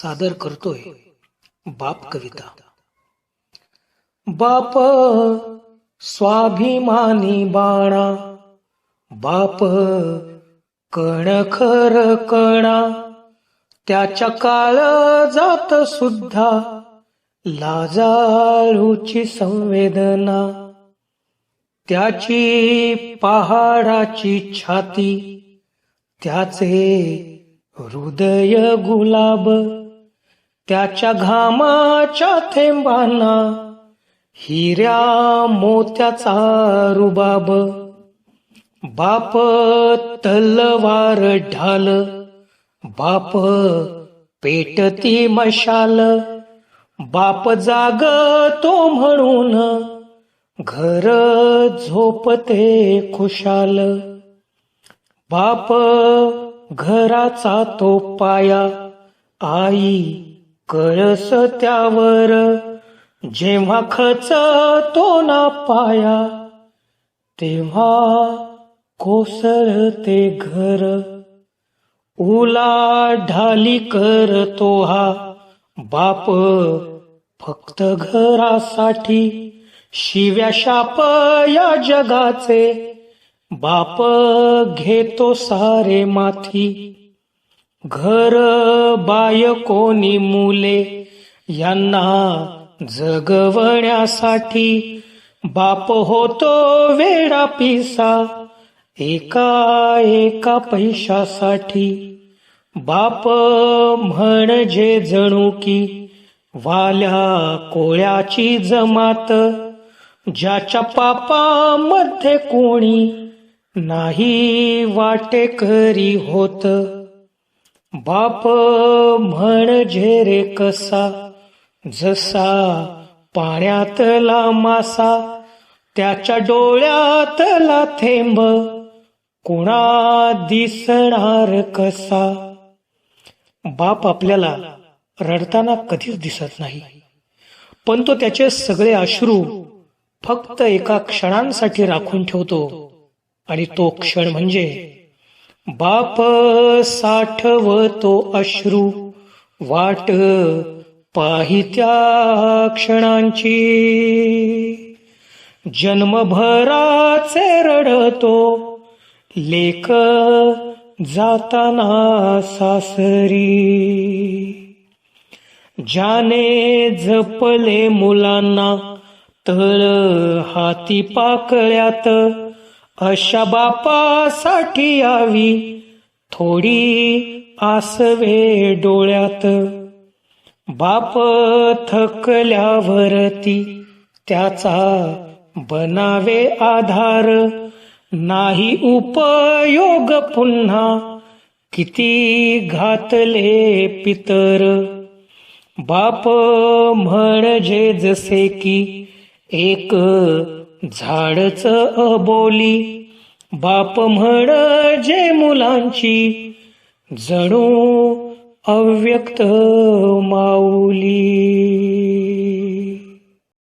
सादर करतोय बाप कविता. बाप स्वाभिमानी बाणा, बाप कणखर कणा, त्याच्या काळ जात सुद्धा लाजाळूची संवेदना. त्याची पहाडाची छाती, त्याचे हृदय गुलाब, त्याच्या घामाच्या थेंबांना हिऱ्या मोत्याचा रुबाब. बाप तलवार ढाल, बाप पेटती मशाल, बाप जागतो म्हणून घर झोपते खुशाल. बाप घराचा तो पाया, आई कळस त्यावर, जेव्हा खचतो ना पाया तेव्हा कोसळते घर. उलाढाली करतो हा बाप फक्त घरासाठी, शिव्या शाप या जगाचे बाप घेतो सारे माथी. घर बायकोनी मुले यांना जगवण्यासाठी बाप होतो वेडा पिसा एका पैशासाठी. बाप म्हणजे जणू की वाल्या कोळ्याची जमात, ज्याच्या पापामध्ये कोणी नाही वाटेकरी होत. बाप म्हणजे रे कसा, जसा पाण्यातला मासा, त्याच्या डोळ्यातला थेंब कुणा दिसणार कसा. बाप आपल्याला रडताना कधीच दिसत नाही, पण तो त्याचे सगळे अश्रू फक्त एका क्षणांसाठी राखून ठेवतो, आणि तो क्षण म्हणजे बाप साठवतो अश्रू वाट पाहित्या क्षणांची. जन्मभराचे रडतो लेक जाताना सासरी. ज्याने जपले मुलांना तळ हाती पाकळ्यात, अशा बापासाठी यावी थोडी आसवे डोळ्यात. बाप थकल्यावरती त्याचा बनावे आधार, नाही उपयोग पुन्हा किती घातले पितर. बाप म्हणजे जसे की एक झाडच अबोली, बाप म्हणजे मुलांची जणू अव्यक्त माऊली.